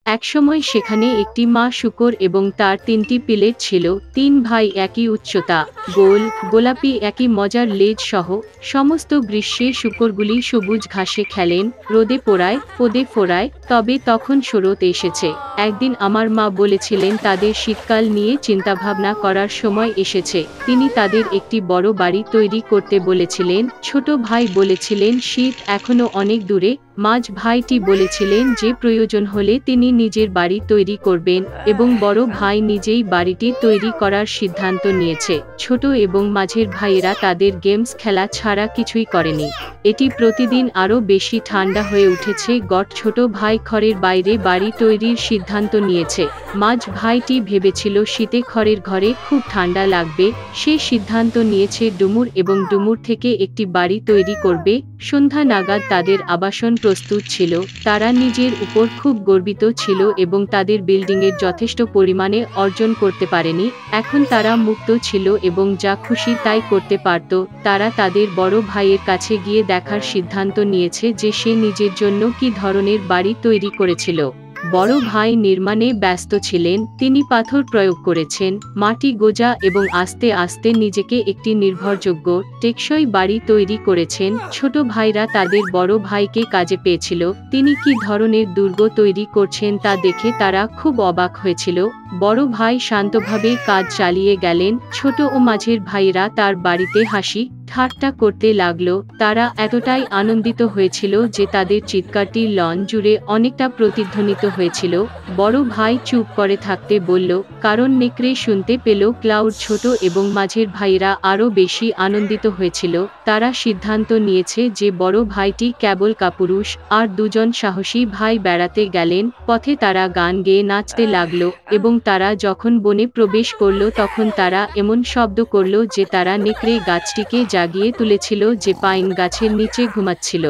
একসময় সেখানে একটি মা শূকর এবং তার ৩টি পিলেট ছিল। ৩ ভাই একই উচ্চতা, গোল, গোলাপি একই মজার লেজ সহ। সমস্ত গ্রীষ্মে শূকরগুলি সবুজ ঘাসে খেলেন, রোদে পোড়ায়, পদে ফোড়ায়। তবে তখন শরৎ এসেছে। একদিন আমার মা বলেছিলেন তাদের শীতকাল নিয়ে চিন্তাভাবনা করার সময় এসেছে। তিনি তাদের একটি বড় বাড়ি তৈরি করতে বলেছিলেন। ছোট ভাই বলেছিলেন শীত এখনো অনেক দূরে। মাঝ ভাইটি বলেছিলেন যে প্রয়োজন হলে তিনি নিজের বাড়ি তৈরি করবেন এবং বড় ভাই নিজেই বাড়িটি তৈরি করার সিদ্ধান্ত নিয়েছে। ছোট এবং মাঝের ভাইয়েরা তাদের গেমস খেলা ছাড়া কিছুই করেনি। এটি প্রতিদিন আরও বেশি ঠান্ডা হয়ে উঠেছে। ছোট ভাই খড়ের বাইরে বাড়ি তৈরির সিদ্ধান্ত নিয়েছে। মাঝ ভাইটি ভেবেছিল শীতে খড়ের ঘরে খুব ঠান্ডা লাগবে। সে সিদ্ধান্ত নিয়েছে ডুমুর এবং ডুমুর থেকে একটি বাড়ি তৈরি করবে। সন্ধ্যা নাগাদ তাদের আবাসন প্রস্তুত ছিল। তারা নিজের উপর খুব গর্বিত ছিল এবং তাদের বিল্ডিংয়ের যথেষ্ট পরিমাণে অর্জন করতে পারেনি। এখন তারা মুক্ত ছিল এবং যা খুশি তাই করতে পারত। তারা তাদের বড় ভাইয়ের কাছে গিয়ে দেখার সিদ্ধান্ত নিয়েছে যে সে নিজের জন্য কী ধরনের বাড়ি তৈরি করেছিল। বড় ভাই নির্মাণে ব্যস্ত ছিলেন। তিনি পাথর প্রয়োগ করেছেন, মাটি গোজা এবং আস্তে আস্তে নিজেকে একটি নির্ভরযোগ্য, টেকসই বাড়ি তৈরি করেছেন। ছোট ভাইরা তাদের বড় ভাইকে কাজে পেয়েছিল। তিনি কী ধরনের দুর্গ তৈরি করছেন তা দেখে তারা খুব অবাক হয়েছিল। বড় ভাই শান্তভাবে কাজ চালিয়ে গেলেন। ছোট ও মাঝের ভাইরা তার বাড়িতে হাসি ঠাট্টা করতে লাগলো। তারা এতটাই আনন্দিত হয়েছিল যে তাদের চিৎকারটি লন জুড়ে অনেকটা প্রতিধ্বনিত হয়েছিল। বড় ভাই চুপ করে থাকতে বলল, কারণ নেকড়ে শুনতে পেল। ক্লাউড ছোট এবং মাঝের ভাইরা আরও বেশি আনন্দিত হয়েছিল। তারা সিদ্ধান্ত নিয়েছে যে বড় ভাইটি কেবল কাপুরুষ আর দুজন সাহসী ভাই বেড়াতে গেলেন। পথে তারা গান গেয়ে নাচতে লাগলো এবং তারা যখন বনে প্রবেশ করল তখন তারা এমন শব্দ করল যে তারা নেকড়ে গাছটিকে জাগিয়ে তুলেছিল যে পাইন গাছের নিচে ঘুমাচ্ছিল।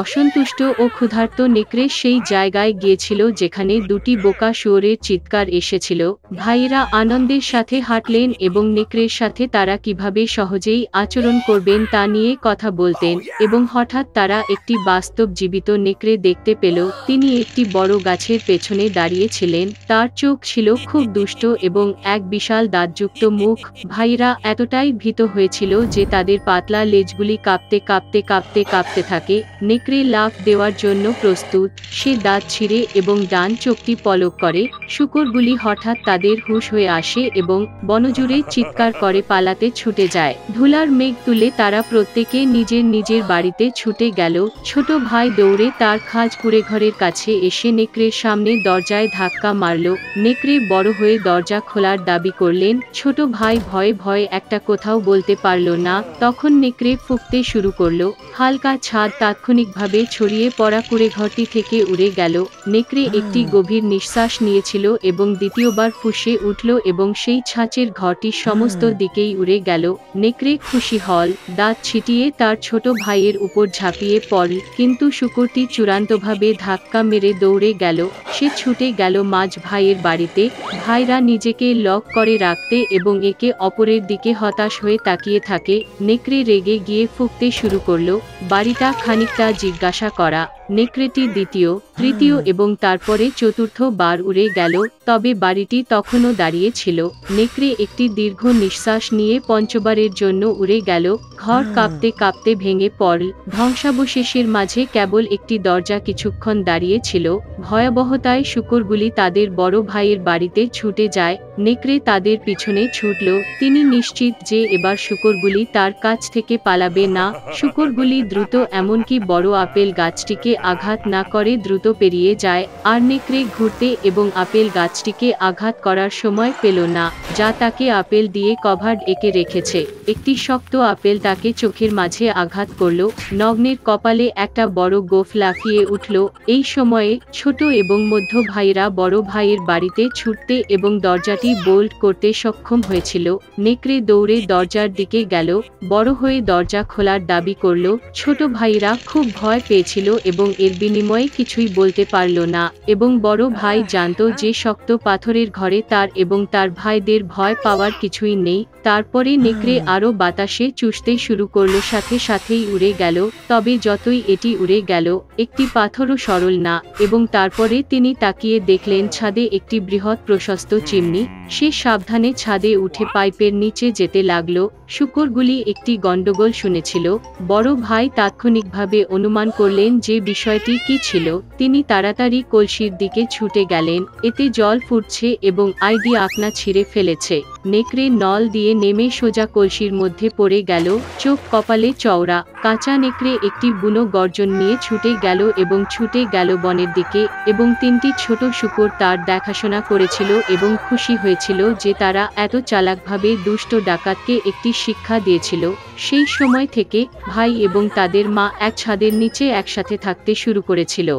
অসন্তুষ্ট ও ক্ষুধার্ত নেকড়ে সেই জায়গায় গিয়েছিল যেখানে দুটি বোকা শুয়োরের চিৎকার এসেছিল। ভাইয়েরা আনন্দের সাথে হাঁটলেন এবং নেকড়ের সাথে তারা কিভাবে সহজেই আচরণ করবেন তা নিয়ে কথা বলতেন এবং হঠাৎ তারা একটি বাস্তব জীবিত নেকড়ে দেখতে পেল। তিনি একটি বড় গাছের পেছনে দাঁড়িয়েছিলেন। তার চোখ ছিল খুব দুষ্ট এবং এক বিশাল দাঁতযুক্ত মুখ। ভাইয়েরা এতটাই ভীত হয়েছিল যে তাদের পাতলা লেজগুলি কাঁপতে কাঁপতে কাঁপতে কাঁপতে থাকে। নেকড়ে লাফ দেওয়ার জন্য প্রস্তুত। সে দাঁত ছিঁড়ে এবং ডান চোখটি পলক করে। শূকরগুলি হঠাৎ তাদের হুঁশ হয়ে আসে এবং বনজুড়ে চিৎকার করে পালাতে ছুটে যায়। ধুলার মেঘ তুলে তারা প্রত্যেকে নিজের নিজের বাড়িতে ছুটে গেল। ছোট ভাই দৌড়ে তার খাঁজ কুড়ে ঘরের কাছে এসে নেকড়ের সামনে দরজায় ধাক্কা মারল। নেকড়ে বড় হয়ে দরজা খোলার দাবি করলেন। ছোট ভাই ভয়ে ভয়ে একটা কোথাও বলতে পারল না। তখন নেকড়ে ফুঁকতে শুরু করল। হালকা ছাদ তাৎক্ষণিকভাবে ছড়িয়ে পড়া কুড়ে ঘরটি থেকে উড়ে গেল। নেকড়ে একটি গভীর নিঃশ্বাস নিয়েছিল এবং দ্বিতীয়বার ফুঁসে উঠল এবং সেই ছাঁচের ঘরটি সমস্ত দিকেই উড়ে গেল। নেকড়ে খুশি হল, দাঁত ছিটিয়ে তার ছোট ভাইয়ের উপর ঝাঁপিয়ে পড়ল, কিন্তু শূকরটি চূড়ান্তভাবে ধাক্কা মেরে দৌড়ে গেল। সে ছুটে গেল মাঝ ভাইয়ের বাড়িতে। ভাইরা নিজেকে লক করে রাখতে এবং একে অপরের দিকে হতাশ হয়ে তাকিয়ে থাকে। নেকড়ে রেগে গিয়ে ফুঁকতে শুরু করল। বাড়িটা খানিকটা জিজ্ঞাসা করা। নেকড়েটি দ্বিতীয়, তৃতীয় এবং তারপরে চতুর্থ বার উড়ে গেল, তবে বাড়িটি তখনও দাঁড়িয়ে ছিল। নেকড়ে একটি দীর্ঘ নিঃশ্বাস নিয়ে পঞ্চবারের জন্য উড়ে গেল। ঘর কাঁপতে কাঁপতে ভেঙে পড়ল। ধ্বংসাবশেষের মাঝে কেবল একটি দরজা কিছুক্ষণ দাঁড়িয়ে ছিল। ভয়াবহতায় শূকরগুলি তাদের বড় ভাইয়ের বাড়িতে ছুটে যায়। নেকড়ে তাদের পিছনে ছুটল। তিনি নিশ্চিত যে এবার শূকরগুলি তার কাছ থেকে পালাবে না। শূকরগুলি দ্রুত, এমনকি বড় আপেল গাছটিকে আঘাত না করে দ্রুত পেরিয়ে যায়। আর নেকড়ে ঘুরতে এবং আপেল গাছটিকে আঘাত করার সময় পেল না, যা তাকে আপেল দিয়ে কভার্ড এঁকে রেখেছে। একটি শক্ত আপেল তাকে চোখের মাঝে আঘাত করল। নগ্নের কপালে একটা বড় গোঁফ লাফিয়ে উঠল। এই সময়ে ছোট এবং মধ্য ভাইরা বড় ভাইয়ের বাড়িতে ছুটতে এবং দরজাটি বোল্ট করতে সক্ষম হয়েছিল। নেকড়ে দৌড়ে দরজার দিকে গেল, বড় হয়ে দরজা খোলার দাবি করল। ছোট ভাইরা খুব ভয় পেয়েছিল এবং এর বিনিময়ে কিছুই বলতে পারল না, এবং বড় ভাই জানত যে শক্ত পাথরের ঘরে তার এবং তার ভাইদের ভয় পাওয়ার কিছুই নেই। তারপরে নেকড়ে আরও বাতাসে চুষতে শুরু করল, সাথে সাথেই উড়ে গেল। তবে যতই এটি উড়ে গেল, একটি পাথরও সরল না। এবং তারপরে তিনি তাকিয়ে দেখলেন ছাদে একটি বৃহৎ প্রশস্ত চিমনি। সে সাবধানে ছাদে উঠে পাইপের নিচে যেতে লাগল। শূকরগুলি একটি গন্ডগোল শুনেছিল। বড় ভাই তাৎক্ষণিকভাবে অনুমান করলেন যে বিষয়টি কি ছিল। তিনি তাড়াতাড়ি কলসির দিকে ছুটে গেলেন। এতে জল ফুটছে এবং আইডি আকনা ছিঁড়ে ফেলেছে। নেকড়ে নল দিয়ে নেমে সোজা কলসির মধ্যে পড়ে গেল, চোখ কপালে চওড়া। কাঁচা নেকড়ে একটি বুনো গর্জন নিয়ে ছুটে গেল এবং ছুটে গেল বনের দিকে। এবং তিনটি ছোট শূকর তার দেখাশোনা করেছিল এবং খুশি হয়েছিল যে তারা এত চালাকভাবে দুষ্ট ডাকাতকে একটি শিক্ষা দিয়েছিল। সেই সময় থেকে ভাই এবং তাদের মা এক ছাদের নিচে একসাথে থাকতে শুরু করেছিল।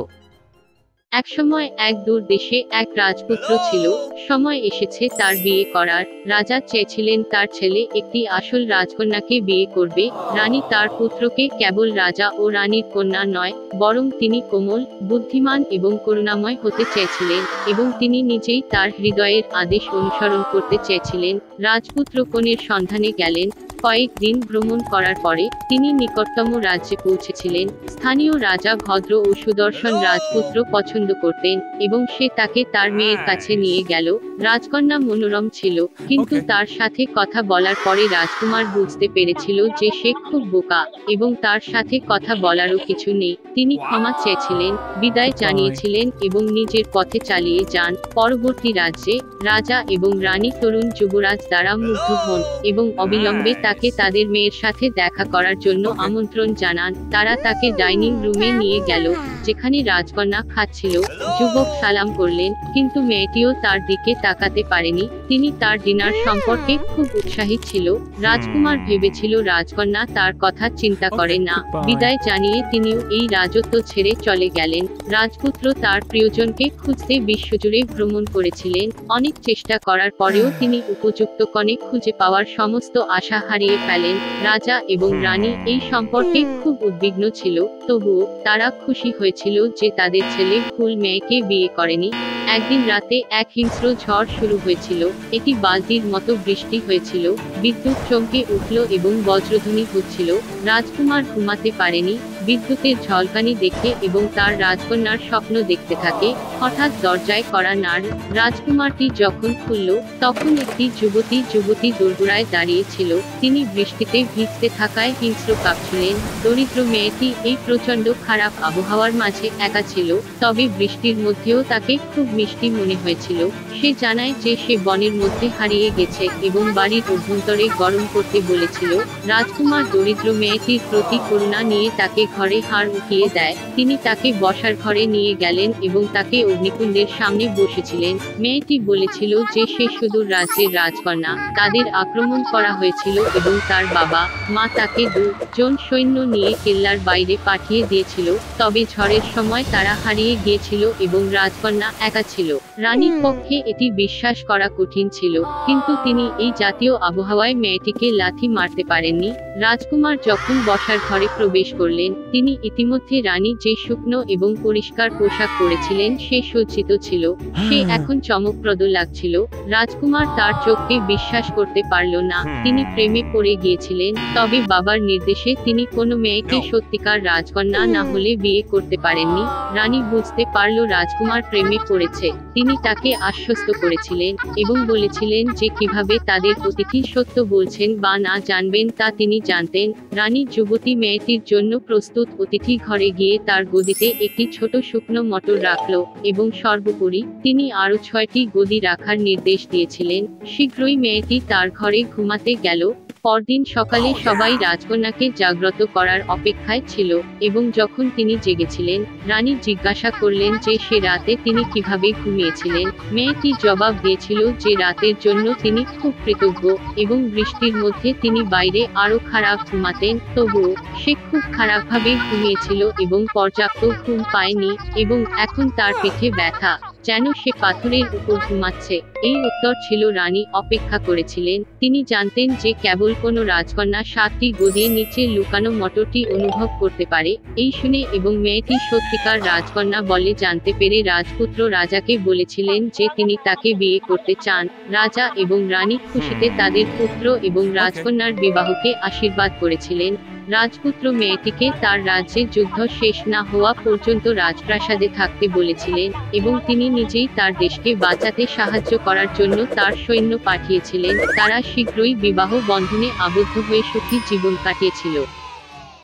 একসময় এক দূর দেশে এক রাজপুত্র ছিল। সময় এসেছে তার বিয়ে করার। রাজা চেয়েছিলেন তার ছেলে একটি আসল রাজকন্যাকে বিয়ে করবে। রানী তার পুত্রকে কেবল রাজা ও রানীর কন্যা নয়, বরং তিনি কোমল, বুদ্ধিমান এবং করুণাময় হতে চেয়েছিলেন, এবং তিনি নিজেই তার হৃদয়ের আদেশ অনুসরণ করতে চেয়েছিলেন। রাজপুত্র কনের সন্ধানে গেলেন। কয়েকদিন ভ্রমণ করার পরে তিনি নিকটতম রাজ্যে পৌঁছেছিলেন। স্থানীয় রাজা ভদ্র ও সুদর্শন রাজপুত্র পছন্দ করতেন এবং সে তাকে তার মেয়ের কাছে নিয়ে গেল। রাজকন্যা মনোরম ছিল, কিন্তু তার সাথে কথা বলার পরে রাজকুমার বুঝতে পেরেছিল যে সে খুব বোকা এবং তার সাথে কথা বলারও কিছু নেই। তিনি ক্ষমা চেয়েছিলেন, বিদায় জানিয়েছিলেন এবং নিজের পথে চালিয়ে যান। পরবর্তী রাজ্যে রাজা এবং রানী তরুণ যুবরাজ দ্বারা মুগ্ধ হন এবং অবিলম্বে তাকে তাদের মেয়ের সাথে দেখা করার জন্য আমন্ত্রণ জানান। তারা তাকে ডাইনিং রুমে নিয়ে গেল, যেখানে রাজকন্যা খাচ্ছিল। যুবক সালাম করলেন, কিন্তু মেয়েটিও তার দিকে তাকাতে পারেনি। তিনি তার ডিনার সম্পর্কে খুব উৎসাহী ছিল। রাজকুমার ভেবেছিল রাজকন্যা তার কথা চিন্তা করে না। বিদায় জানিয়ে তিনিও এই রাজত্ব ছেড়ে চলে গেলেন। রাজপুত্র তার প্রিয়জনকে খুঁজতে বিশ্বজুড়ে ভ্রমণ করেছিলেন। অনেক চেষ্টা করার পরেও তিনি উপযুক্ত কনে খুঁজে পাওয়ার সমস্ত আশা হারিয়ে ফেলেন। রাজা এবং রানী এই সম্পর্কে খুব উদ্বিগ্ন ছিল, তবুও তারা খুশি হয়েছিল যে তাদের ছেলে ভুল মেয়েকে বিয়ে করেনি। একদিন রাতে এক হিংস্র ঝড় শুরু হয়েছিল। এটি বালতির মতো বৃষ্টি হয়েছিল, বিদ্যুৎ চমকে উঠল এবং বজ্রধ্বনি হচ্ছিল। রাজকুমার ঘুমাতে পারেনি বিদ্যুতের ঝলকানি দেখে এবং তার রাজকন্যার স্বপ্ন দেখতে থাকে। হঠাৎ দরজায় কড়া নাড়। রাজকুমারটি যখন খুলল, তখন একটি যুবতী দোরগোড়ায় দাঁড়িয়ে ছিল। তিনি বৃষ্টিতে ভিজতে থাকায় হিংস্র কাঁপছিলেন। দরিদ্র মেয়েটি এই প্রচণ্ড খারাপ আবহাওয়ার মাঝে একা ছিল, তবে বৃষ্টির মধ্যেও তাকে খুব মিষ্টি মনে হয়েছিল। সে জানায় যে সে বনের মধ্যে হারিয়ে গেছে এবং বাড়ির অভ্যন্তরে গরম করতে বলেছিল। রাজকুমার দরিদ্র মেয়েটির প্রতি করুণা নিয়ে তাকে ঘরে হাড় উঠিয়ে দেয়। তিনি তাকে বসার ঘরে নিয়ে গেলেন এবং তাকে অগ্নিকুণ্ডের সামনে বসেছিলেন। মেয়েটি বলেছিল যে সে সুদূর রাজ্যের রাজকন্যা। তাদের আক্রমণ করা হয়েছিল এবং তার বাবা মা তাকে 2 জন সৈন্য নিয়ে কেল্লার বাইরে পাঠিয়ে দিয়েছিল। তবে ঝড়ের সময় তারা হারিয়ে গিয়েছিল এবং রাজকন্যা একা ছিল। রানীর পক্ষে এটি বিশ্বাস করা কঠিন ছিল, কিন্তু তিনি এই জাতীয় আবহাওয়ায় মেয়েটিকে লাথি মারতে পারেননি। রাজকুমার যখন বসার ঘরে প্রবেশ করলেন, তিনি ইতিমধ্যে রানী যে শুকনো এবং পরিষ্কার পোশাক পরেছিলেন সে সজ্জিত ছিল। সে এখন চমকপ্রদ লাগছিল। রাজকুমার তার চোখকে বিশ্বাস করতে পারল না। তিনি প্রেমে পড়ে গিয়েছিলেন, তবে বাবার নির্দেশে তিনি কোনো মেয়েকে সত্যিকার রাজকন্যা না হলে বিয়ে করতে পারেননি। রানী বুঝতে পারল রাজকুমার প্রেমে পড়েছে। তিনি তাকে আশ্বস্ত করেছিলেন এবং বলেছিলেন যে কিভাবে তাদের অতিথি সত্য বলছেন বা না জানবেন তা তিনি জানতেন। রানী যুবতী মেয়েটির জন্য প্রস্তুত অতিথি ঘরে গিয়ে তার গদিতে একটি ছোট শুকনো মটর রাখল এবং সর্বোপরি তিনি আরও 6টি গদি রাখার নির্দেশ দিয়েছিলেন। শীঘ্রই মেয়েটি তার ঘরে ঘুমাতে গেল। পরদিন সকালে সবাই রাজকন্যাকে জাগ্রত করার অপেক্ষায় ছিল এবং যখন তিনি জেগেছিলেন, রানী জিজ্ঞাসা করলেন যে সে রাতে তিনি কিভাবে ঘুমিয়েছিলেন। মেয়েটি জবাব দিয়েছিল যে রাতের জন্য তিনি খুব কৃতজ্ঞ এবং বৃষ্টির মধ্যে তিনি বাইরে আরও খারাপ ঘুমাতেন। তবুও সে খুব খারাপভাবে ঘুমিয়েছিল এবং পর্যাপ্ত ঘুম পায়নি এবং এখন তার পিঠে ব্যথা। যেন সে পাথরের উপর ঘুমাচ্ছে। এই উত্তর ছিল রানী অপেক্ষা করেছিলেন। তিনি জানতেন যে কেবল কোনো রাজকন্যা 7টি গদির নিচে লুকানো মটরটি অনুভব করতে পারে। এই শুনে এবং মেয়েটি সত্যিকার রাজকন্যা বলে জানতে পেরে রাজপুত্র রাজাকে বলেছিলেন যে তিনি তাকে বিয়ে করতে চান। রাজা এবং রানী খুশিতে তাদের পুত্র এবং রাজকন্যার বিবাহকে আশীর্বাদ করেছিলেন। রাজপুত্র মেয়েটিকে তার রাজ্যে যুদ্ধ শেষ না হওয়া পর্যন্ত রাজপ্রাসাদে থাকতে বলেছিলেন এবং তিনি নিজেই তার দেশকে বাঁচাতে সাহায্য করার জন্য তার সৈন্য পাঠিয়েছিলেন। তারা শীঘ্রই বিবাহ বন্ধনে আবদ্ধ হয়ে সুখী জীবন কাটিয়েছিল।